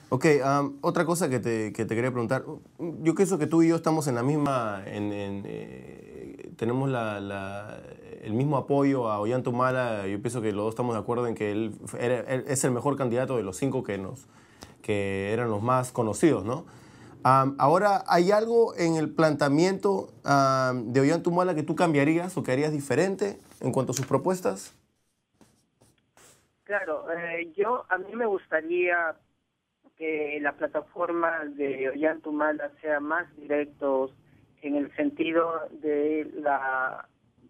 Ok, otra cosa que te quería preguntar. Yo pienso que tú y yo estamos en la misma, tenemos el mismo apoyo a Ollanta Humala. Yo pienso que los dos estamos de acuerdo en que él es el mejor candidato de los cinco que eran los más conocidos, ¿no? Ahora, ¿hay algo en el planteamiento de Ollanta Humala que tú cambiarías o que harías diferente en cuanto a sus propuestas? Claro, a mí me gustaría que la plataforma de Ollanta Humala sea más directos en el sentido de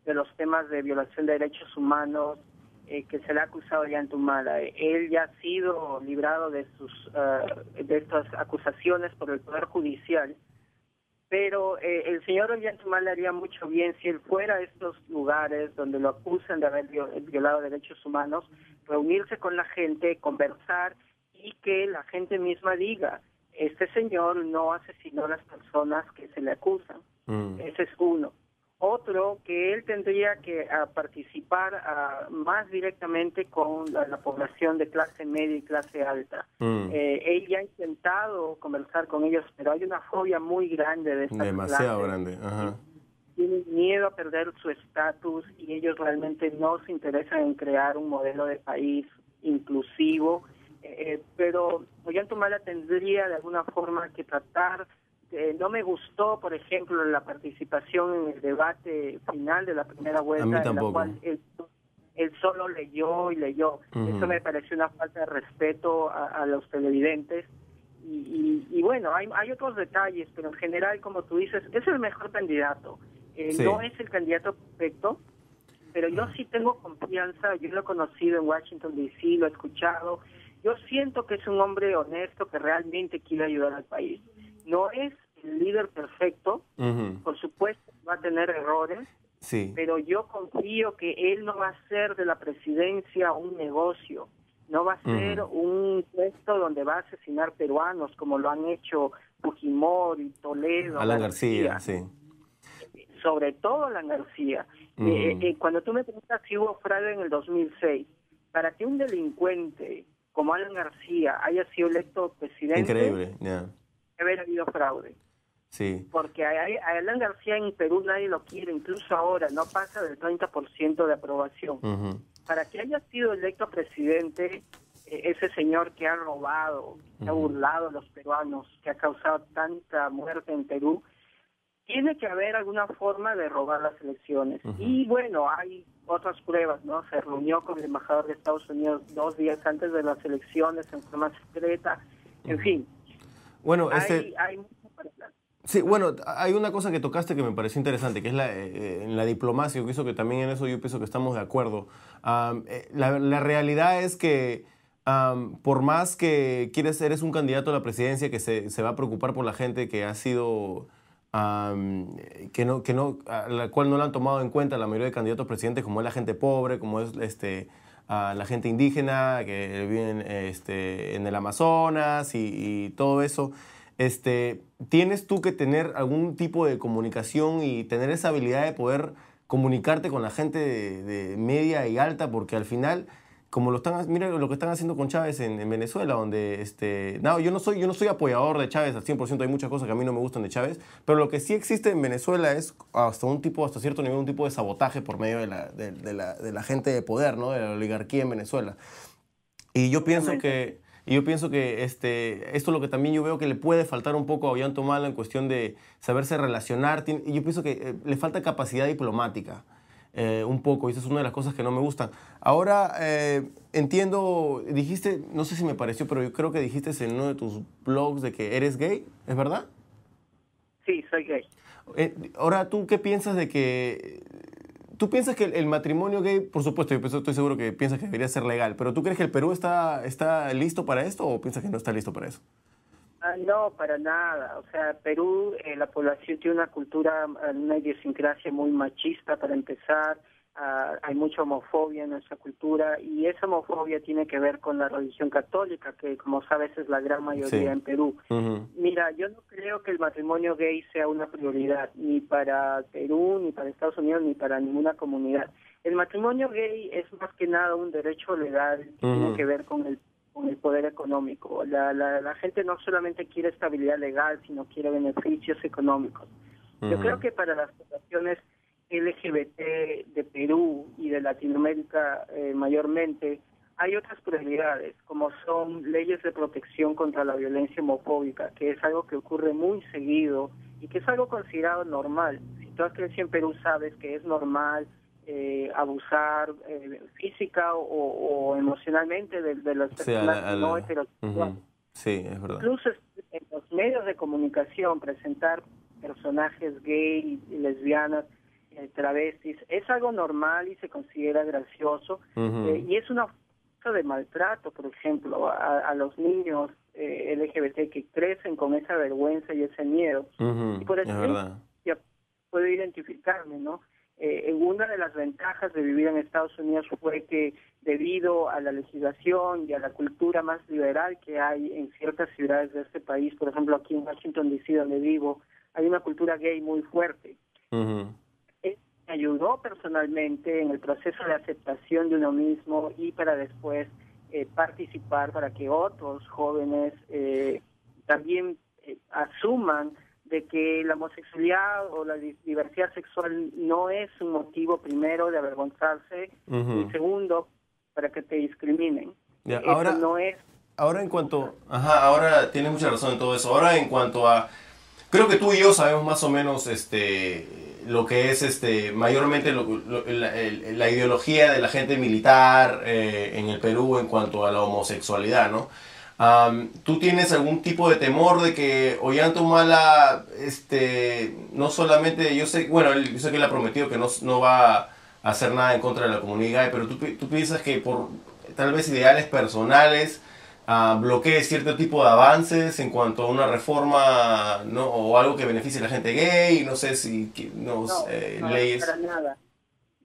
los temas de violación de derechos humanos que se le ha acusado a Ollanta Humala. Él ya ha sido librado de estas acusaciones por el Poder Judicial, pero el señor Ollanta Humala haría mucho bien si él fuera a estos lugares donde lo acusan de haber violado derechos humanos, reunirse con la gente, conversar y que la gente misma diga, este señor no asesinó a las personas que se le acusan. Mm, Ese es uno. Otro, que él tendría que participar más directamente con la población de clase media y clase alta. mm, Él ya ha intentado conversar con ellos, pero hay una fobia muy grande de esta demasiado clase. grande. Ajá. Tienen miedo a perder su estatus y ellos realmente no se interesan en crear un modelo de país inclusivo, pero Ollanta Humala tendría de alguna forma que tratar. No me gustó, por ejemplo, la participación en el debate final de la primera A mí vuelta, en la tampoco. cual él solo leyó y leyó. Eso Ujú. me pareció una falta de respeto a los televidentes. Y bueno, hay otros detalles, pero en general, como tú dices, es el mejor candidato. No Sí. es el candidato perfecto, pero yo sí tengo confianza. Yo lo he conocido en Washington, D.C., lo he escuchado. Yo siento que es un hombre honesto que realmente quiere ayudar al país. No es el líder perfecto, Ujú. por supuesto va a tener errores, Sí. pero yo confío que él no va a hacer de la presidencia un negocio, no va a ser Ujú. un puesto donde va a asesinar peruanos como lo han hecho Fujimori, Toledo, Alan García, García, sí. sobre todo Alan García. Ujú. Cuando tú me preguntas si hubo fraude en el 2006, para que un delincuente como Alan García haya sido electo presidente, Increíble, ya. debe haber habido fraude. Sí. Porque a Alan García en Perú nadie lo quiere, incluso ahora no pasa del 30% de aprobación. Ujú. Para que haya sido electo presidente, ese señor que ha robado, que ha Ujú. burlado a los peruanos, que ha causado tanta muerte en Perú, tiene que haber alguna forma de robar las elecciones. Ujú. Y bueno, hay otras pruebas, ¿no? Se reunió con el embajador de Estados Unidos 2 días antes de las elecciones en forma secreta. En Ujú. fin, Bueno, hay mucho para hablar. sí, bueno, hay una cosa que tocaste que me pareció interesante, que es en la diplomacia. Yo pienso que también en eso yo pienso que estamos de acuerdo. La realidad es que por más que eres un candidato a la presidencia que se va a preocupar por la gente que ha sido, a la cual no la han tomado en cuenta la mayoría de candidatos presidentes, como es la gente pobre, como es la gente indígena que vive en el Amazonas y todo eso. Tienes tú que tener algún tipo de comunicación y tener esa habilidad de poder comunicarte con la gente de media y alta, porque al final, como mira lo que están haciendo con Chávez en Venezuela, donde, no, yo no soy apoyador de Chávez al 100%, hay muchas cosas que a mí no me gustan de Chávez, pero lo que sí existe en Venezuela es hasta cierto nivel, un tipo de sabotaje por medio de la gente de poder, ¿no? De la oligarquía en Venezuela. Y yo pienso Obviamente. que, esto es lo que también yo veo que le puede faltar un poco a Ollanta Humala en cuestión de saberse relacionar. Y yo pienso que le falta capacidad diplomática un poco, y esa es una de las cosas que no me gustan. Ahora, entiendo, dijiste, no sé si me pareció, pero yo creo que dijiste en uno de tus blogs de que eres gay, ¿es verdad? Sí, soy gay. Ahora, ¿tú qué piensas de que... ¿Tú piensas que el matrimonio gay, por supuesto, estoy seguro que piensas que debería ser legal, pero ¿tú crees que el Perú está listo para esto o piensas que no está listo para eso? No, para nada. O sea, Perú, la población tiene una cultura, una idiosincrasia muy machista para empezar. Hay mucha homofobia en nuestra cultura y esa homofobia tiene que ver con la religión católica, que como sabes es la gran mayoría Sí. en Perú. Ujú. Mira, yo no creo que el matrimonio gay sea una prioridad, ni para Perú, ni para Estados Unidos, ni para ninguna comunidad. El matrimonio gay es más que nada un derecho legal que tiene Ujú. que ver con el con el poder económico. La gente no solamente quiere estabilidad legal, sino quiere beneficios económicos. Yo creo que para las poblaciones LGBT de Perú y de Latinoamérica mayormente, hay otras prioridades, como son leyes de protección contra la violencia homofóbica, que es algo que ocurre muy seguido y que es algo considerado normal. Si tú has crecido en Perú, sabes que es normal abusar física o emocionalmente de las Sí, personas no heterosexuales. Sí, es verdad. Incluso en los medios de comunicación, presentar personajes gay, lesbianas, travestis, es algo normal y se considera gracioso, y es una forma de maltrato, por ejemplo, a los niños LGBT que crecen con esa vergüenza y ese miedo. Y por eso es verdad. ya puedo identificarme, ¿no? Una de las ventajas de vivir en Estados Unidos fue que debido a la legislación y a la cultura más liberal que hay en ciertas ciudades de este país, por ejemplo aquí en Washington DC donde vivo, hay una cultura gay muy fuerte. Me ayudó personalmente en el proceso de aceptación de uno mismo y para después participar para que otros jóvenes también asuman de que la homosexualidad o la diversidad sexual no es un motivo, primero, de avergonzarse, y segundo, para que te discriminen. Ya, Eso no es... Ahora en cuanto... ahora tienes mucha razón en todo eso. Ahora en cuanto a... Creo que tú y yo sabemos más o menos lo que es mayormente la ideología de la gente militar en el Perú en cuanto a la homosexualidad, ¿no? ¿Tú tienes algún tipo de temor de que Ollanta Humala, no solamente, yo sé, bueno, yo sé que él ha prometido que no va a hacer nada en contra de la comunidad gay, pero tú piensas que por tal vez ideales personales bloquee cierto tipo de avances en cuanto a una reforma, ¿no? O algo que beneficie a la gente gay, no sé si leyes? Para nada.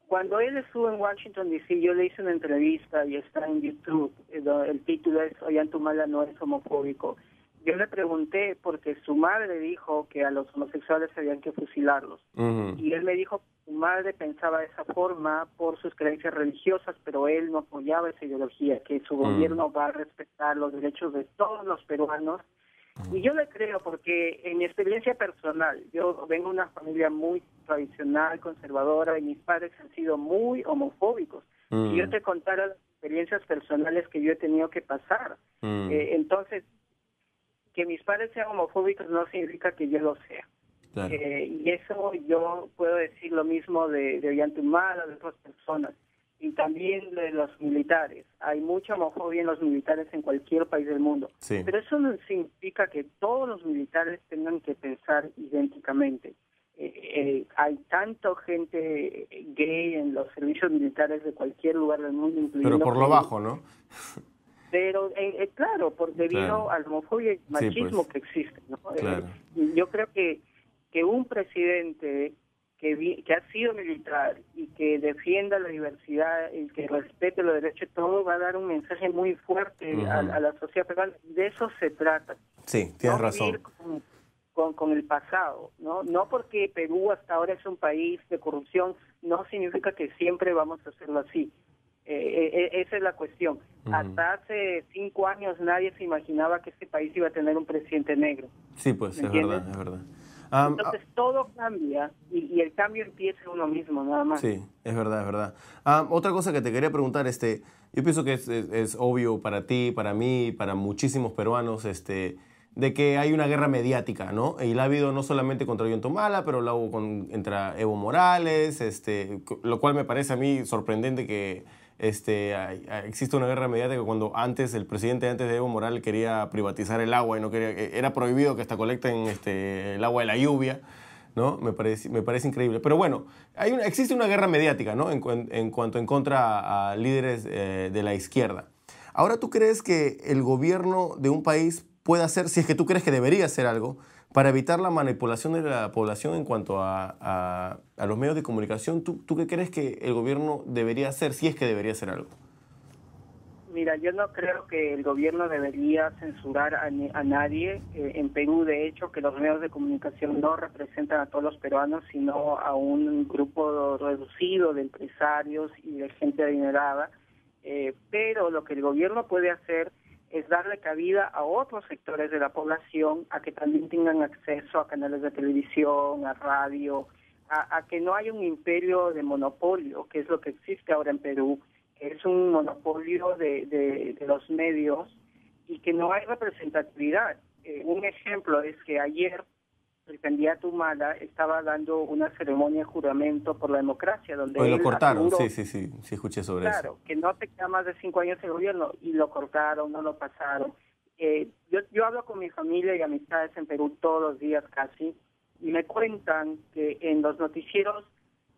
Cuando él estuvo en Washington DC, yo le hice una entrevista y está en YouTube. El título es Ollanta Humala no es homofóbico. Yo le pregunté porque su madre dijo que a los homosexuales habían que fusilarlos. Y él me dijo que su madre pensaba de esa forma por sus creencias religiosas, pero él no apoyaba esa ideología, que su gobierno va a respetar los derechos de todos los peruanos. Y yo le creo porque en mi experiencia personal, yo vengo de una familia muy tradicional, conservadora, y mis padres han sido muy homofóbicos. Si yo te contara las experiencias personales que yo he tenido que pasar, entonces, que mis padres sean homofóbicos no significa que yo lo sea. Claro. Y eso yo puedo decir lo mismo de Ollanta Humala, de otras personas. Y también de los militares. Hay mucha homofobia en los militares en cualquier país del mundo. Sí. Pero eso no significa que todos los militares tengan que pensar idénticamente. Hay tanta gente gay en los servicios militares de cualquier lugar del mundo, incluyendo... Pero por lo bajo, ¿no? Pero, claro, debido a la homofobia y machismo que existe, ¿no? Claro. Yo creo que un presidente que ha sido militar y que defienda la diversidad y que respete los derechos de todos va a dar un mensaje muy fuerte a la sociedad peruana. De eso se trata. Sí, tienes razón. Con el pasado, no porque Perú hasta ahora es un país de corrupción, no significa que siempre vamos a hacerlo así. Esa es la cuestión. Hasta hace 5 años nadie se imaginaba que este país iba a tener un presidente negro. Sí, pues, es verdad, es verdad. Entonces todo cambia y el cambio empieza en uno mismo, nada más. Sí, es verdad, es verdad. Otra cosa que te quería preguntar, yo pienso que es obvio para ti, para mí, para muchísimos peruanos, de que hay una guerra mediática, ¿no? Y la ha habido no solamente contra Ollanta Humala, pero la hubo entre Evo Morales, lo cual me parece a mí sorprendente que existe una guerra mediática cuando el presidente antes de Evo Morales quería privatizar el agua y no quería, era prohibido que hasta colecten el agua de la lluvia, ¿no? Me parece increíble. Pero bueno, existe una guerra mediática, ¿no? En cuanto en contra a líderes de la izquierda. Ahora, ¿tú crees que el gobierno de un país puede hacer, si es que tú crees que debería hacer algo, para evitar la manipulación de la población en cuanto a los medios de comunicación? ¿Tú qué crees que el gobierno debería hacer, si es que debería hacer algo? Mira, yo no creo que el gobierno debería censurar a nadie. En Perú, de hecho, que los medios de comunicación no representan a todos los peruanos, sino a un grupo reducido de empresarios y de gente adinerada. Pero lo que el gobierno puede hacer es darle cabida a otros sectores de la población a que también tengan acceso a canales de televisión, a radio, a que no haya un imperio de monopolio, que es lo que existe ahora en Perú, que es un monopolio de los medios y que no hay representatividad. Un ejemplo es que ayer el candidato Humala estaba dando una ceremonia de juramento por la democracia, donde Hoy lo él cortaron, aseguró, sí, escuché sobre eso. claro, que no te queda más de 5 años el gobierno, y lo cortaron, no lo pasaron. Yo hablo con mi familia y amistades en Perú todos los días casi, y me cuentan que en los noticieros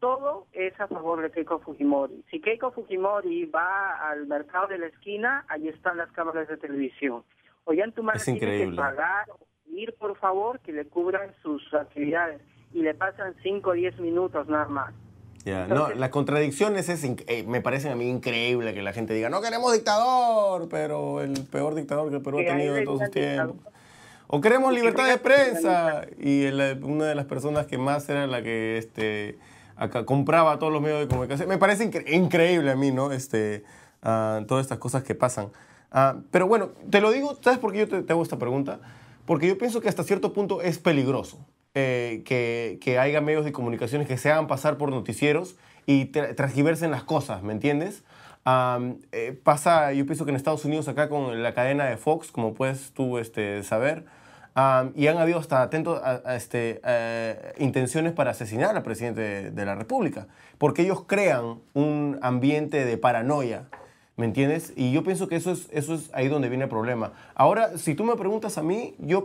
todo es a favor de Keiko Fujimori. Si Keiko Fujimori va al mercado de la esquina, ahí están las cámaras de televisión. Ollanta Es tiene que increíble. pagar, ir por favor, que le cubran sus actividades, y le pasan 5 o 10 minutos nada más. Ya, Entonces, no, las contradicciones me parecen a mí increíble que la gente diga, no queremos dictador, pero el peor dictador que el Perú ha que a tenido él en le todos sus digan tiempos. dictador, O queremos y que libertad de digan que prensa. Y una de las personas que más era la que acá compraba todos los medios de comunicación. Me parece increíble a mí, ¿no? Todas estas cosas que pasan. Pero bueno, te lo digo, ¿sabes por qué yo te hago esta pregunta? Porque yo pienso que hasta cierto punto es peligroso que haya medios de comunicaciones que se hagan pasar por noticieros y transgiversen las cosas, ¿me entiendes? Pasa, yo pienso que en Estados Unidos acá con la cadena de Fox, como puedes tú saber, y han habido hasta atentos intenciones para asesinar al presidente de la República, porque ellos crean un ambiente de paranoia, ¿me entiendes? Y yo pienso que eso es ahí donde viene el problema. Ahora, si tú me preguntas a mí, yo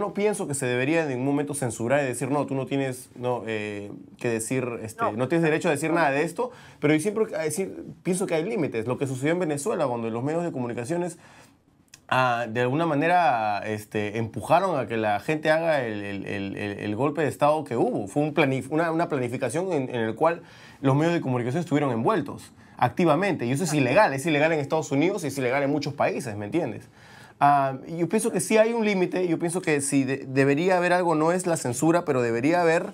no pienso que se debería en ningún momento censurar y decir, no, tú no tienes que decir, no tienes derecho a decir nada de esto, pero yo siempre pienso que hay límites. Lo que sucedió en Venezuela, cuando los medios de comunicaciones de alguna manera empujaron a que la gente haga el golpe de Estado que hubo. Fue una planificación en el cual los medios de comunicación estuvieron envueltos activamente. Y eso es ilegal en Estados Unidos y es ilegal en muchos países, ¿me entiendes? Yo pienso que sí hay un límite, yo pienso que sí debería haber algo, no es la censura, pero debería haber,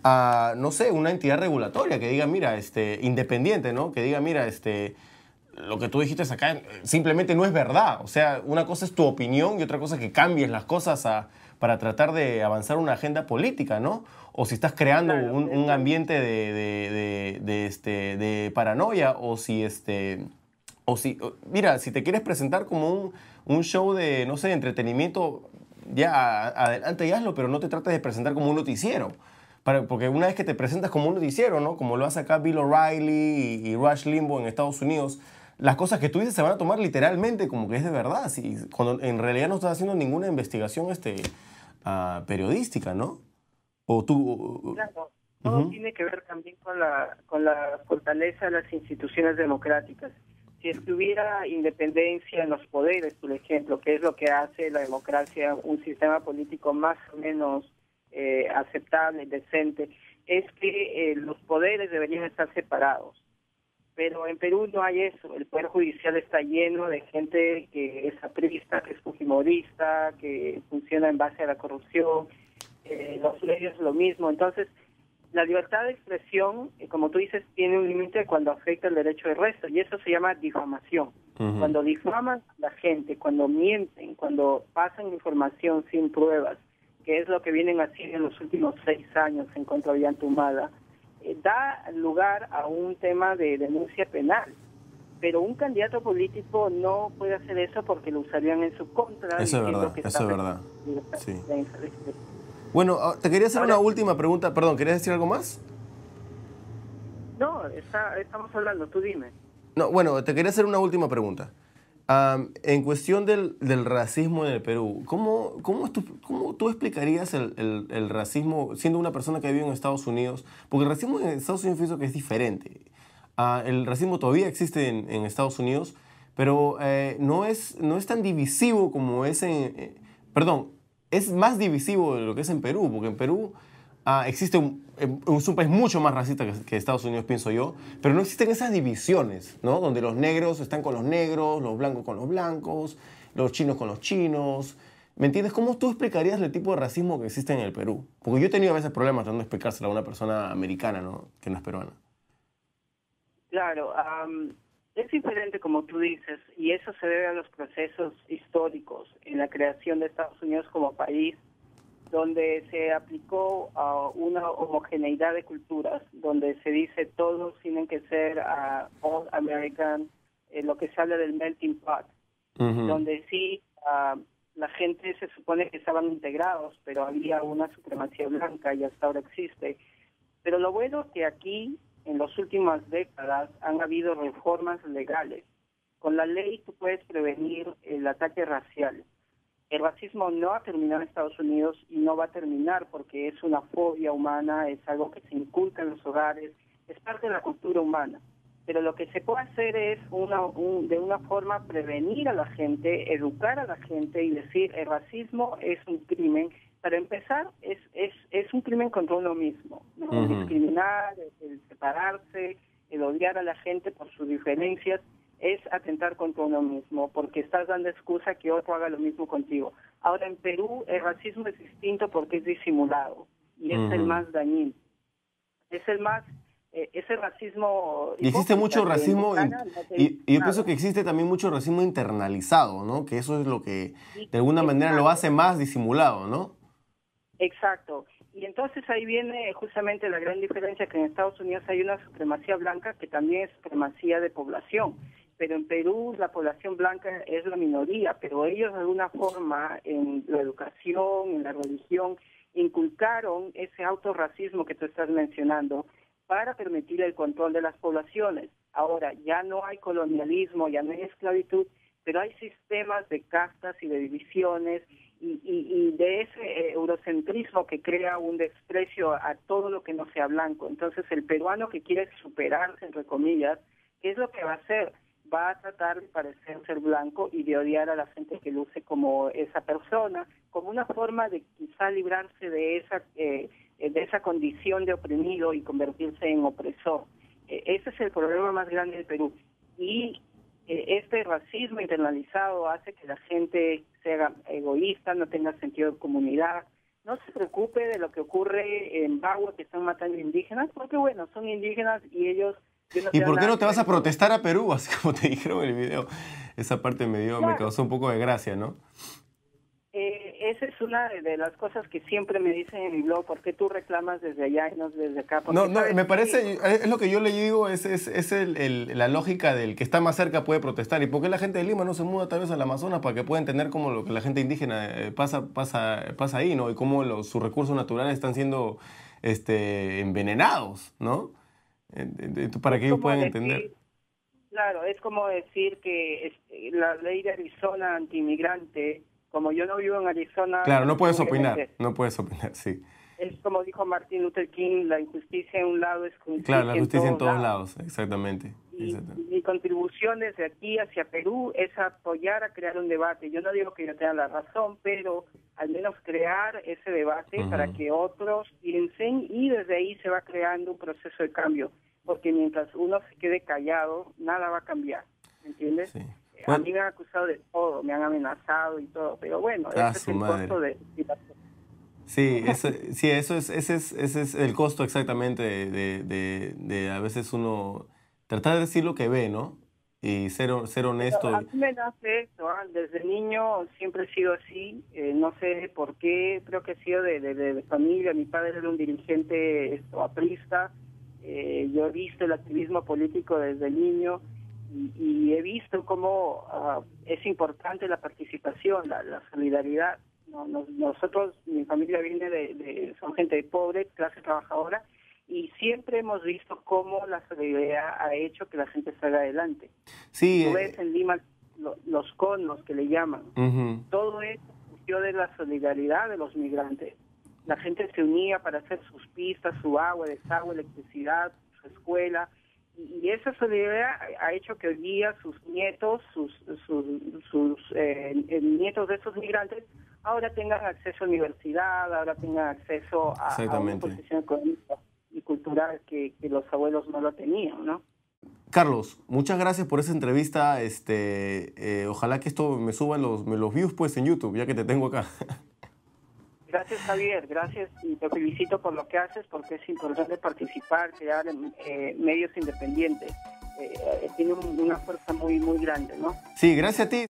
no sé, una entidad regulatoria que diga, mira, independiente, ¿no? Que diga, mira, lo que tú dijiste acá simplemente no es verdad. O sea, una cosa es tu opinión y otra cosa es que cambies las cosas para tratar de avanzar una agenda política, ¿no? O si estás creando un ambiente de paranoia mira, si te quieres presentar como un show de, no sé, entretenimiento, ya adelante y hazlo, pero no te trates de presentar como un noticiero. Porque una vez que te presentas como un noticiero, ¿no? Como lo hace acá Bill O'Reilly y Rush Limbaugh en Estados Unidos, las cosas que tú dices se van a tomar literalmente como que es de verdad, cuando en realidad no estás haciendo ninguna investigación periodística, ¿no? O tú... claro, todo tiene que ver también con la fortaleza de las instituciones democráticas. Si es que hubiera independencia en los poderes, por ejemplo, que es lo que hace la democracia un sistema político más o menos aceptable, decente, es que los poderes deberían estar separados. Pero en Perú no hay eso. El Poder Judicial está lleno de gente que es aprista, que es fujimorista, que funciona en base a la corrupción. Los medios lo mismo. Entonces, la libertad de expresión, como tú dices, tiene un límite cuando afecta el derecho de resto, y eso se llama difamación. Cuando difaman a la gente, cuando mienten, cuando pasan información sin pruebas, que es lo que vienen haciendo en los últimos 6 años en contra de Ollanta Humala, da lugar a un tema de denuncia penal. Pero un candidato político no puede hacer eso porque lo usarían en su contra. Eso es verdad, que eso es verdad. Sí. De Bueno, te quería hacer una última pregunta. Perdón, ¿querías decir algo más? No, estamos hablando, tú dime. No, bueno, te quería hacer una última pregunta. En cuestión del racismo en el Perú, ¿cómo tú explicarías el racismo siendo una persona que vive en Estados Unidos? Porque el racismo en Estados Unidos pienso que es diferente. El racismo todavía existe en Estados Unidos, pero no es tan divisivo como es perdón, es más divisivo de lo que es en Perú, porque en Perú existe es un país mucho más racista que Estados Unidos, pienso yo, pero no existen esas divisiones, ¿no? Donde los negros están con los negros, los blancos con los blancos, los chinos con los chinos. ¿Me entiendes? ¿Cómo tú explicarías el tipo de racismo que existe en el Perú? Porque yo he tenido a veces problemas tratando de explicárselo a una persona americana, ¿no? Que no es peruana. Claro, Es diferente, como tú dices, y eso se debe a los procesos históricos en la creación de Estados Unidos como país, donde se aplicó una homogeneidad de culturas, donde se dice todos tienen que ser all American, lo que se habla del melting pot, donde sí la gente se supone que estaban integrados, pero había una supremacía blanca y hasta ahora existe. Pero lo bueno es que aquí, en las últimas décadas, han habido reformas legales. Con la ley tú puedes prevenir el ataque racial. El racismo no ha terminado en Estados Unidos y no va a terminar porque es una fobia humana, es algo que se inculca en los hogares, es parte de la cultura humana. Pero lo que se puede hacer es de una forma prevenir a la gente, educar a la gente y decir el racismo es un crimen. Para empezar, es un crimen contra uno mismo, ¿no? El discriminar, el separarse, el odiar a la gente por sus diferencias, es atentar contra uno mismo, porque estás dando excusa que otro haga lo mismo contigo. Ahora, en Perú, el racismo es distinto porque es disimulado, y es el más dañino. Es el más... ese racismo... Y existe mucho racismo, y yo pienso que existe también mucho racismo internalizado, ¿no? Que eso es lo que de alguna manera lo hace más disimulado, ¿no? Exacto. Y entonces ahí viene justamente la gran diferencia, que en Estados Unidos hay una supremacía blanca que también es supremacía de población. Pero en Perú la población blanca es la minoría, pero ellos de alguna forma en la educación, en la religión, inculcaron ese autorracismo que tú estás mencionando para permitir el control de las poblaciones. Ahora, ya no hay colonialismo, ya no hay esclavitud, pero hay sistemas de castas y de divisiones y de ese eurocentrismo que crea un desprecio a todo lo que no sea blanco. Entonces, el peruano que quiere superarse, entre comillas, ¿qué es lo que va a hacer? Va a tratar de parecer ser blanco y de odiar a la gente que luce como esa persona, como una forma de quizá librarse de esa condición de oprimido y convertirse en opresor. Ese es el problema más grande del Perú. Y este racismo internalizado hace que la gente sea egoísta, no tenga sentido de comunidad, no se preocupe de lo que ocurre en Bagua, que están matando indígenas, porque bueno, son indígenas y ellos... ¿Y por qué no te vas a protestar a Perú? Así como te dijeron en el video. Esa parte me causó un poco de gracia, ¿no? Esa es una de las cosas que siempre me dicen en mi blog, ¿por qué tú reclamas desde allá y no desde acá? No, me parece, es lo que yo le digo, es la lógica del que está más cerca puede protestar. ¿Y por qué la gente de Lima no se muda tal vez al Amazonas para que pueda entender cómo lo que la gente indígena pasa ahí, ¿no? Y cómo sus recursos naturales están siendo envenenados, ¿no? Para que ellos puedan entender. Claro, es como decir que la ley de Arizona antiinmigrante, como yo no vivo en Arizona... Claro, no puedes opinar, sí. Es como dijo Martin Luther King, la injusticia en un lado es justicia. Claro, la justicia en todos lados, exactamente. Y mi contribución desde aquí hacia Perú es apoyar a crear un debate. Yo no digo que yo tenga la razón, pero al menos crear ese debate para que otros piensen y desde ahí se va creando un proceso de cambio. Porque mientras uno se quede callado, nada va a cambiar, ¿entiendes? Sí. Bueno, a mí me han acusado de todo, me han amenazado y todo, pero bueno, ese es el costo de... Sí, ese es el costo exactamente de a veces uno tratar de decir lo que ve, ¿no? Y ser honesto. Pero a mí me nace esto, desde niño siempre he sido así, no sé por qué, creo que he sido de familia, mi padre era un dirigente aprista, yo he visto el activismo político desde niño y he visto cómo es importante la participación, la solidaridad. Nosotros, mi familia viene son gente pobre, clase trabajadora, y siempre hemos visto cómo la solidaridad ha hecho que la gente salga adelante. Sí, tú ves en Lima los conos que le llaman, todo eso surgió de la solidaridad de los migrantes. La gente se unía para hacer sus pistas, su agua, desagüe, electricidad, su escuela, y esa solidaridad ha hecho que hoy día sus nietos, nietos de esos migrantes, ahora tengan acceso a universidad, ahora tengan acceso a una posición económica y cultural que los abuelos no lo tenían, ¿no? Carlos, muchas gracias por esa entrevista. Ojalá que esto me suban los views pues en YouTube, ya que te tengo acá. Gracias, Javier, gracias y te felicito por lo que haces porque es importante participar, crear medios independientes. tiene una fuerza muy, muy grande, ¿no? Sí, gracias a ti.